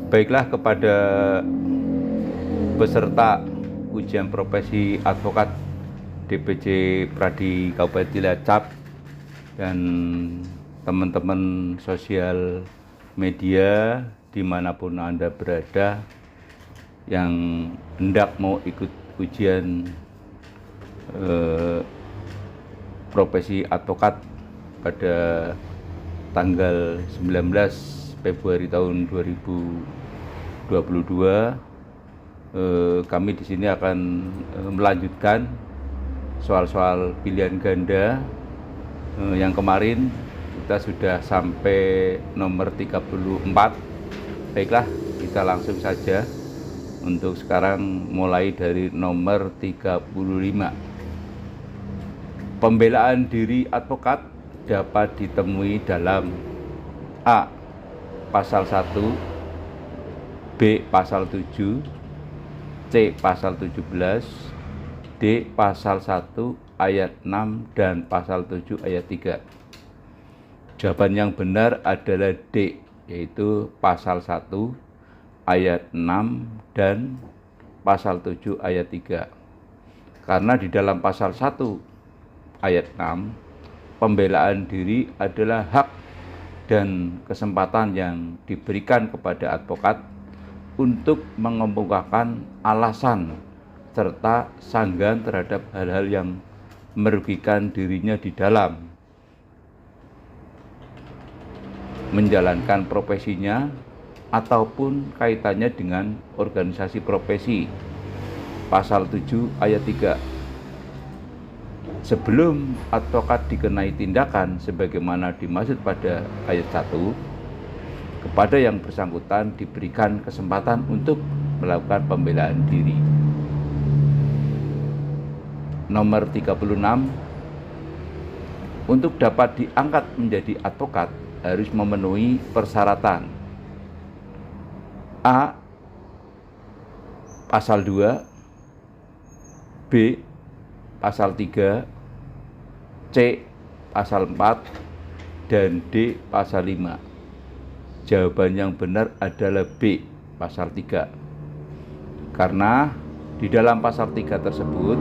Baiklah, kepada peserta ujian profesi advokat DPC Pradi Kabupaten Cilacap dan teman-teman sosial media dimanapun Anda berada yang hendak mau ikut ujian profesi advokat pada tanggal 19 Februari tahun 2022, kami di sini akan melanjutkan soal-soal pilihan ganda. Yang kemarin kita sudah sampai nomor 34. Baiklah, kita langsung saja untuk sekarang mulai dari nomor 35. Pembelaan diri advokat dapat ditemui dalam A. Pasal 1, B. Pasal 7, C. Pasal 17, D. Pasal 1 ayat 6 dan Pasal 7 ayat 3. Jawaban yang benar adalah D, yaitu Pasal 1 ayat 6 dan Pasal 7 ayat 3. Karena di dalam Pasal 1 ayat 6, pembelaan diri adalah hak dan kesempatan yang diberikan kepada advokat untuk mengemukakan alasan serta sanggahan terhadap hal-hal yang merugikan dirinya di dalam menjalankan profesinya ataupun kaitannya dengan organisasi profesi. Pasal 7 ayat 3. Sebelum advokat dikenai tindakan sebagaimana dimaksud pada ayat 1, kepada yang bersangkutan diberikan kesempatan untuk melakukan pembelaan diri. Nomor 36. Untuk dapat diangkat menjadi advokat harus memenuhi persyaratan. A. Pasal 2, B. Pasal 3, C. Pasal 4, dan D. Pasal 5. Jawaban yang benar adalah B. Pasal 3. Karena di dalam pasal 3 tersebut,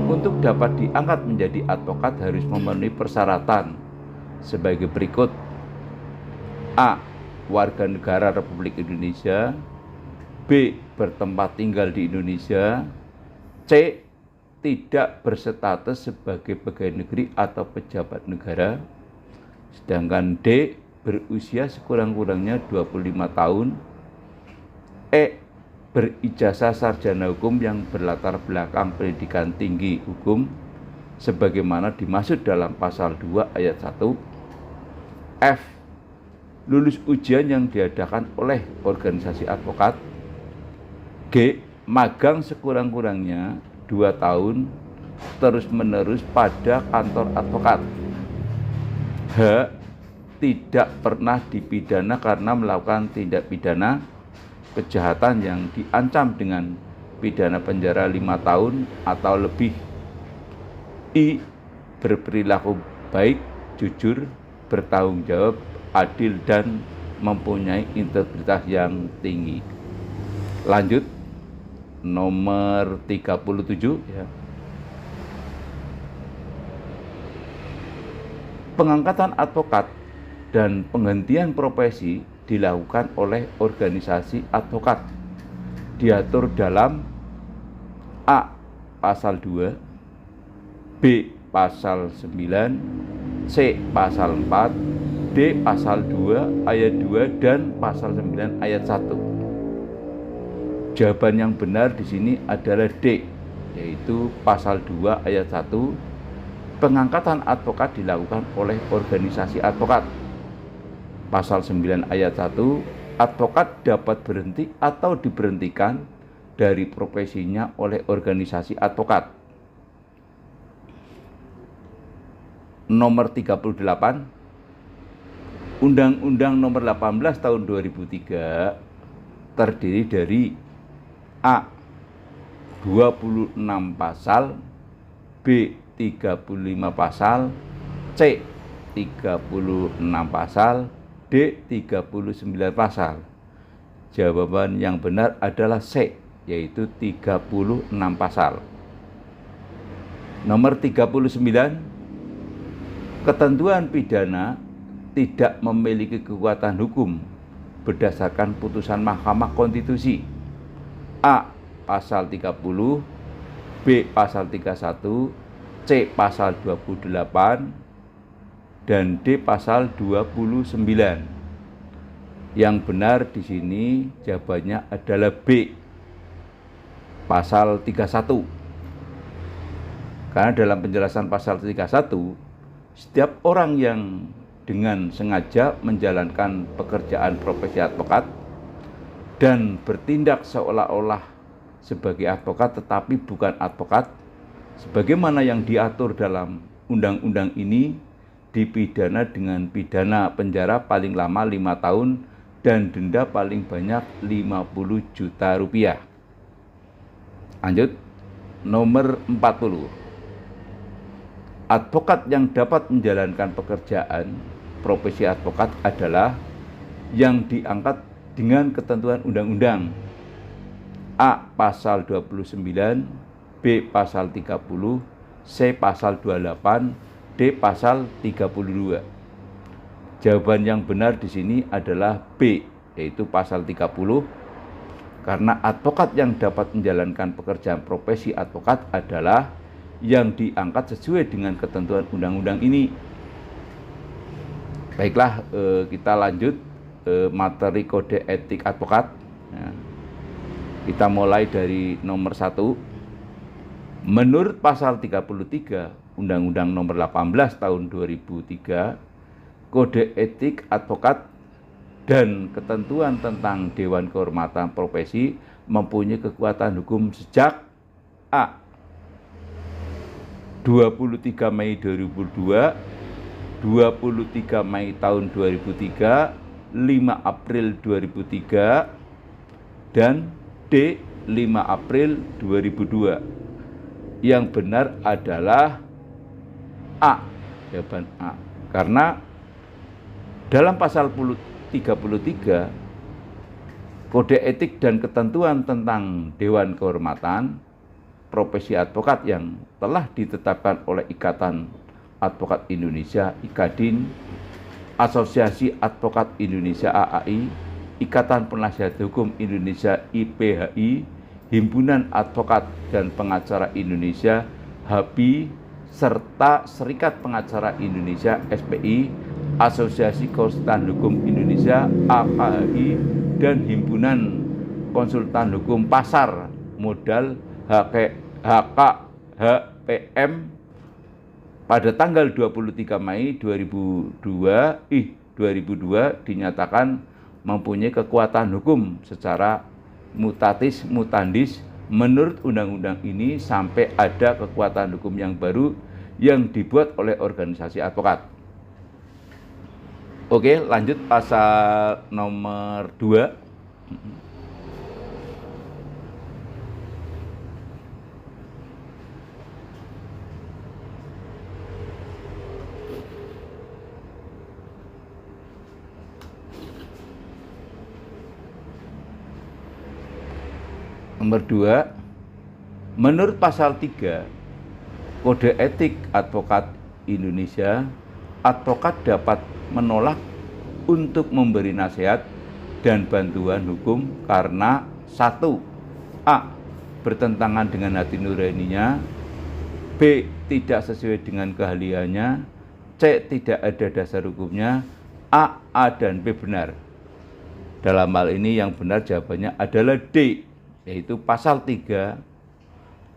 untuk dapat diangkat menjadi advokat harus memenuhi persyaratan sebagai berikut. A. Warga negara Republik Indonesia. B. Bertempat tinggal di Indonesia. C. Tidak berstatus sebagai pegawai negeri atau pejabat negara. Sedangkan D. Berusia sekurang-kurangnya 25 tahun. E. Berijazah sarjana hukum yang berlatar belakang pendidikan tinggi hukum sebagaimana dimaksud dalam pasal 2 ayat 1. F. Lulus ujian yang diadakan oleh organisasi advokat. G. Magang sekurang-kurangnya 2 tahun terus-menerus pada kantor advokat. H. Tidak pernah dipidana karena melakukan tindak pidana kejahatan yang diancam dengan pidana penjara 5 tahun atau lebih. I. Berperilaku baik, jujur, bertanggung jawab, adil, dan mempunyai integritas yang tinggi. Lanjut, nomor 37 ya. Pengangkatan advokat dan penghentian profesi dilakukan oleh organisasi advokat. Diatur dalam A. Pasal 2, B. Pasal 9, C. Pasal 4, D. Pasal 2 ayat 2 dan Pasal 9 ayat 1. Jawaban yang benar di sini adalah D, yaitu Pasal 2 ayat 1. Pengangkatan advokat dilakukan oleh organisasi advokat. Pasal 9 ayat 1, advokat dapat berhenti atau diberhentikan dari profesinya oleh organisasi advokat. Nomor 38, Undang-Undang Nomor 18 Tahun 2003 terdiri dari A. 26 pasal, B. 35 pasal, C. 36 pasal, D. 39 pasal. Jawaban yang benar adalah C, yaitu 36 pasal. Nomor 39, ketentuan pidana tidak memiliki kekuatan hukum berdasarkan putusan Mahkamah Konstitusi. A. Pasal 30, B. Pasal 31, C. Pasal 28, dan D. Pasal 29. Yang benar di sini jawabannya adalah B. Pasal 31. Karena dalam penjelasan pasal 31, setiap orang yang dengan sengaja menjalankan pekerjaan profesi advokat dan bertindak seolah-olah sebagai advokat tetapi bukan advokat, sebagaimana yang diatur dalam undang-undang ini, dipidana dengan pidana penjara paling lama 5 tahun dan denda paling banyak 50 juta rupiah. Lanjut, nomor 40. Advokat yang dapat menjalankan pekerjaan profesi advokat adalah yang diangkat dengan ketentuan undang-undang. A. Pasal 29, B. Pasal 30, C. Pasal 28, D. Pasal 32. Jawaban yang benar di sini adalah B, yaitu pasal 30, karena advokat yang dapat menjalankan pekerjaan profesi advokat adalah yang diangkat sesuai dengan ketentuan undang-undang ini. Baiklah, kita lanjut materi kode etik advokat. Kita mulai dari nomor 1. Menurut pasal 33 Undang-Undang nomor 18 tahun 2003, kode etik advokat dan ketentuan tentang Dewan Kehormatan Profesi mempunyai kekuatan hukum sejak A. 23 Mei 2002, 23 Mei tahun 2003, 5 April 2003, dan D. 5 April 2002. Yang benar adalah A. Jawaban A. Karena dalam pasal 33, kode etik dan ketentuan tentang Dewan Kehormatan Profesi Advokat yang telah ditetapkan oleh Ikatan Advokat Indonesia (IKADIN), Asosiasi Advokat Indonesia (AAI), Ikatan Penasihat Hukum Indonesia (IPHI), Himpunan Advokat dan Pengacara Indonesia (HAPI), serta Serikat Pengacara Indonesia (SPI), Asosiasi Konsultan Hukum Indonesia (AKHI), dan Himpunan Konsultan Hukum Pasar Modal HKHPM pada tanggal 23 Mei 2002 dinyatakan mempunyai kekuatan hukum secara mutatis mutandis menurut undang-undang ini sampai ada kekuatan hukum yang baru yang dibuat oleh organisasi advokat. Oke, lanjut pasal nomor 2. Nomor 2, menurut pasal 3 Kode Etik Advokat Indonesia, advokat dapat menolak untuk memberi nasihat dan bantuan hukum karena 1. A. Bertentangan dengan hati nuraninya, B. Tidak sesuai dengan keahliannya, C. Tidak ada dasar hukumnya, A dan B benar. Dalam hal ini yang benar jawabannya adalah D, yaitu pasal 3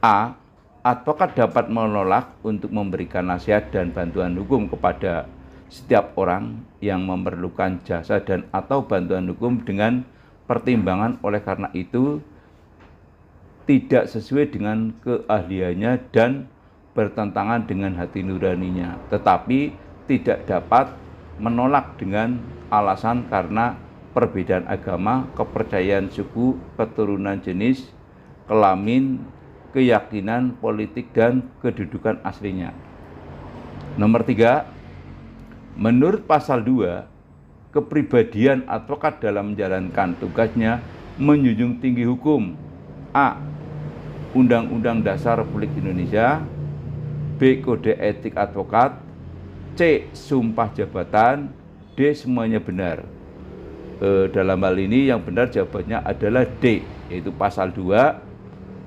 A. Advokat dapat menolak untuk memberikan nasihat dan bantuan hukum kepada setiap orang yang memerlukan jasa dan atau bantuan hukum dengan pertimbangan oleh karena itu tidak sesuai dengan keahliannya dan bertentangan dengan hati nuraninya, tetapi tidak dapat menolak dengan alasan karena perbedaan agama, kepercayaan suku, keturunan jenis, kelamin, keyakinan politik, dan kedudukan aslinya. Nomor 3, menurut pasal 2, kepribadian advokat dalam menjalankan tugasnya, menjunjung tinggi hukum. A. Undang-Undang Dasar Republik Indonesia. B. Kode etik advokat. C. Sumpah jabatan. D. Semuanya benar. Dalam hal ini yang benar jawabannya adalah D, yaitu pasal 2.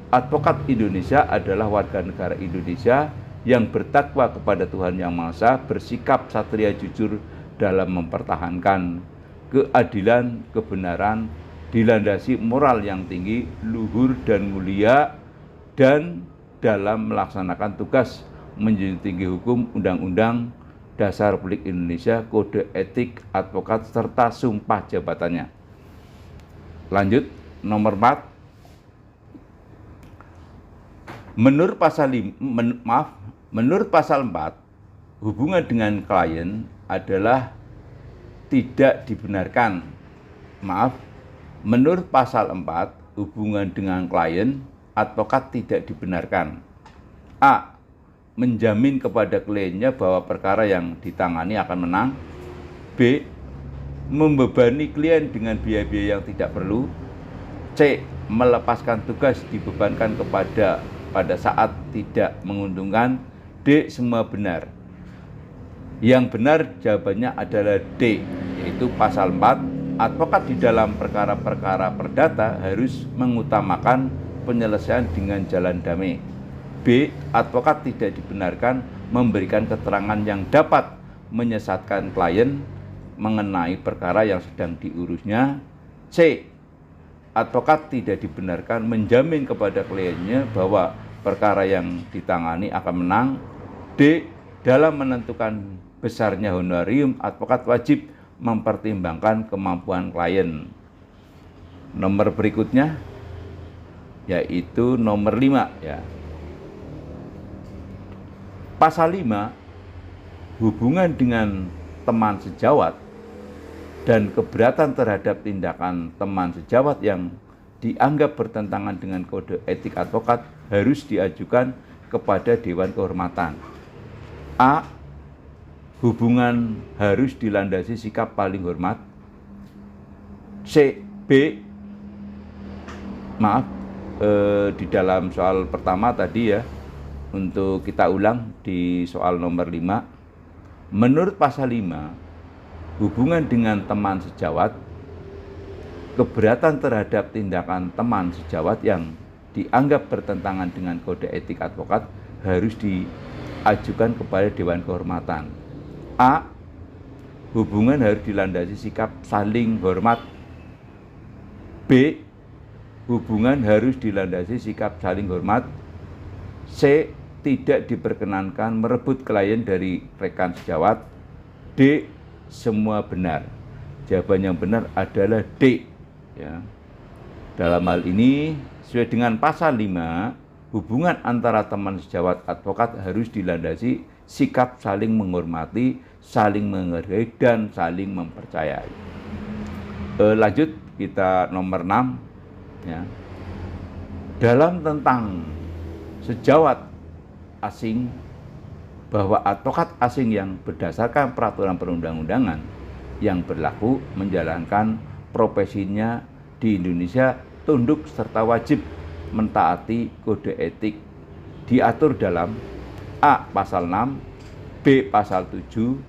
Advokat Indonesia adalah warga negara Indonesia yang bertakwa kepada Tuhan Yang Maha Esa, bersikap satria jujur dalam mempertahankan keadilan, kebenaran, dilandasi moral yang tinggi, luhur dan mulia, dan dalam melaksanakan tugas menjunjung tinggi hukum, Undang-Undang Dasar Republik Indonesia, kode etik advokat, serta sumpah jabatannya. Lanjut, nomor 4. Menurut pasal 4, hubungan dengan klien adalah tidak dibenarkan. Menurut pasal 4, hubungan dengan klien advokat tidak dibenarkan. A. Menjamin kepada kliennya bahwa perkara yang ditangani akan menang. B. Membebani klien dengan biaya-biaya yang tidak perlu. C. Melepaskan tugas dibebankan pada saat tidak menguntungkan. D. Semua benar. Yang benar jawabannya adalah D, yaitu pasal 4. Advokat di dalam perkara-perkara perdata harus mengutamakan penyelesaian dengan jalan damai. B. Advokat tidak dibenarkan memberikan keterangan yang dapat menyesatkan klien mengenai perkara yang sedang diurusnya. C. Advokat tidak dibenarkan menjamin kepada kliennya bahwa perkara yang ditangani akan menang. D. Dalam menentukan besarnya honorarium, advokat wajib mempertimbangkan kemampuan klien. Nomor berikutnya yaitu nomor 5 ya. Pasal 5, hubungan dengan teman sejawat dan keberatan terhadap tindakan teman sejawat yang dianggap bertentangan dengan kode etik advokat harus diajukan kepada Dewan Kehormatan. A. Hubungan harus dilandasi sikap paling hormat. C. B. Di dalam soal pertama tadi ya, untuk kita ulang di soal nomor 5. Menurut pasal 5, hubungan dengan teman sejawat, keberatan terhadap tindakan teman sejawat yang dianggap bertentangan dengan kode etik advokat harus diajukan kepada Dewan Kehormatan. A. Hubungan harus dilandasi sikap saling hormat. B. Hubungan harus dilandasi sikap saling hormat. C. Tidak diperkenankan merebut klien dari rekan sejawat. D. Semua benar. Jawaban yang benar adalah D. Ya. Dalam hal ini, sesuai dengan pasal 5, hubungan antara teman sejawat advokat harus dilandasi sikap saling menghormati, saling menghargai, dan saling mempercayai. Lanjut, kita nomor 6. Ya. Dalam tentang sejawat asing, bahwa advokat asing yang berdasarkan peraturan perundang-undangan yang berlaku menjalankan profesinya di Indonesia tunduk serta wajib mentaati kode etik diatur dalam A. Pasal 6, B. Pasal 7,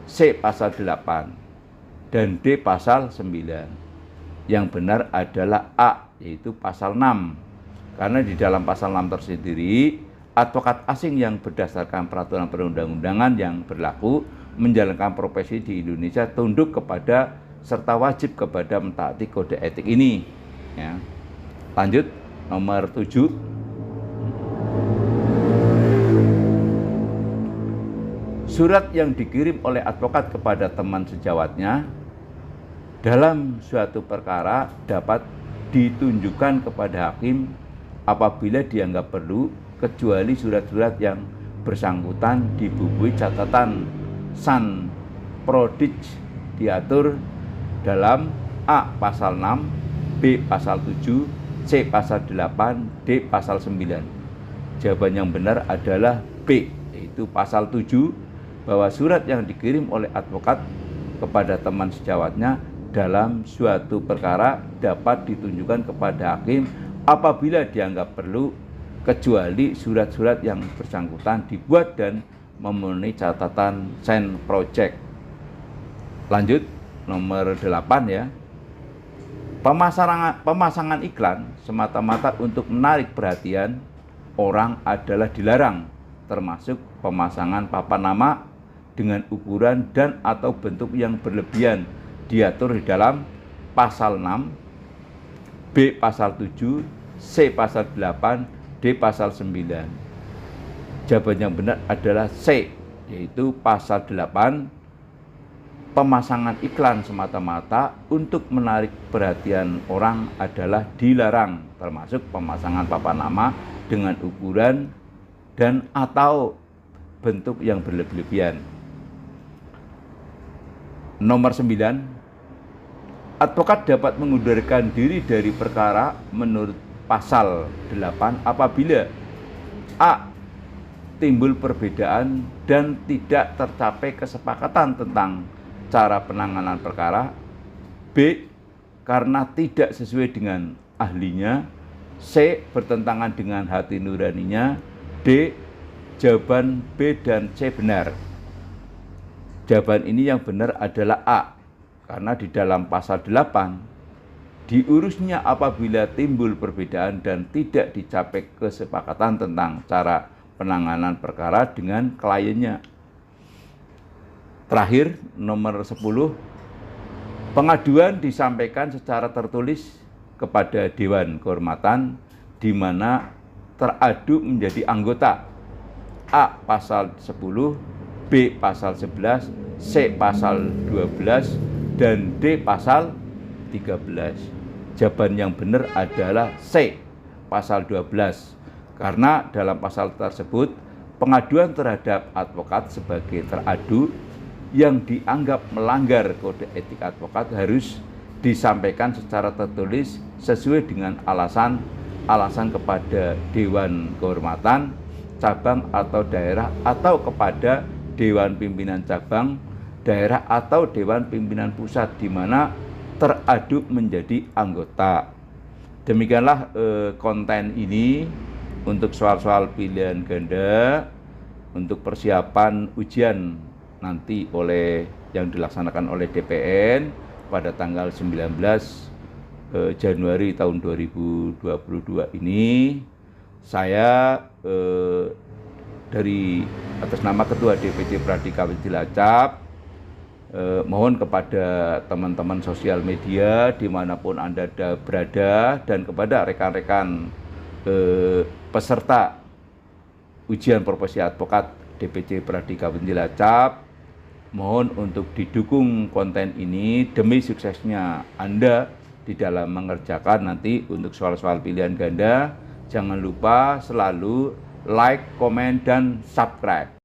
C. Pasal 8, dan D. Pasal 9. Yang benar adalah A, yaitu pasal 6. Karena di dalam pasal 6 tersendiri, advokat asing yang berdasarkan peraturan perundang-undangan yang berlaku menjalankan profesi di Indonesia tunduk kepada serta wajib kepada mentaati kode etik ini. Ya. Lanjut, nomor 7. Surat yang dikirim oleh advokat kepada teman sejawatnya dalam suatu perkara dapat ditunjukkan kepada hakim apabila dianggap perlu, kecuali surat-surat yang bersangkutan dibubuhi catatan san prodij diatur dalam A. Pasal 6, B. Pasal 7, C. Pasal 8, D. Pasal 9. Jawaban yang benar adalah B, yaitu pasal 7, bahwa surat yang dikirim oleh advokat kepada teman sejawatnya dalam suatu perkara dapat ditunjukkan kepada hakim apabila dianggap perlu, kecuali surat-surat yang bersangkutan dibuat dan memenuhi catatan Sen Project. Lanjut, nomor 8 ya. Pemasangan iklan semata-mata untuk menarik perhatian orang adalah dilarang, termasuk pemasangan papan nama dengan ukuran dan atau bentuk yang berlebihan diatur di dalam pasal 6, B pasal 7, C pasal 8, D pasal 9. Jawaban yang benar adalah C, yaitu pasal 8. Pemasangan iklan semata-mata untuk menarik perhatian orang adalah dilarang, termasuk pemasangan papan nama dengan ukuran dan atau bentuk yang berlebihan. Nomor 9, advokat dapat mengundurkan diri dari perkara menurut pasal 8 apabila A. Timbul perbedaan dan tidak tercapai kesepakatan tentang cara penanganan perkara, B. Karena tidak sesuai dengan ahlinya, C. Bertentangan dengan hati nuraninya, D. Jawaban B dan C benar. Jawaban ini yang benar adalah A, karena di dalam pasal 8 diurusnya apabila timbul perbedaan dan tidak dicapai kesepakatan tentang cara penanganan perkara dengan kliennya. Terakhir, nomor 10, pengaduan disampaikan secara tertulis kepada Dewan Kehormatan di mana teradu menjadi anggota. A. Pasal 10, B. Pasal 11, C. Pasal 12, dan D. Pasal 13. Jawaban yang benar adalah C. Pasal 12. Karena dalam pasal tersebut, pengaduan terhadap advokat sebagai teradu yang dianggap melanggar kode etik advokat harus disampaikan secara tertulis sesuai dengan alasan kepada Dewan Kehormatan cabang atau daerah atau kepada Dewan Pimpinan Cabang daerah atau Dewan Pimpinan Pusat di mana teradu menjadi anggota. Demikianlah konten ini untuk soal-soal pilihan ganda untuk persiapan ujian nanti yang dilaksanakan oleh DPN pada tanggal 19 Januari tahun 2022 ini. Saya dari atas nama Ketua DPC Pradi Kawin Cilacap mohon kepada teman-teman sosial media dimanapun Anda berada dan kepada rekan-rekan peserta ujian profesi advokat DPC Pradi Kawin Cilacap, mohon untuk didukung konten ini demi suksesnya Anda di dalam mengerjakan nanti untuk soal-soal pilihan ganda. Jangan lupa selalu like, komen, dan subscribe.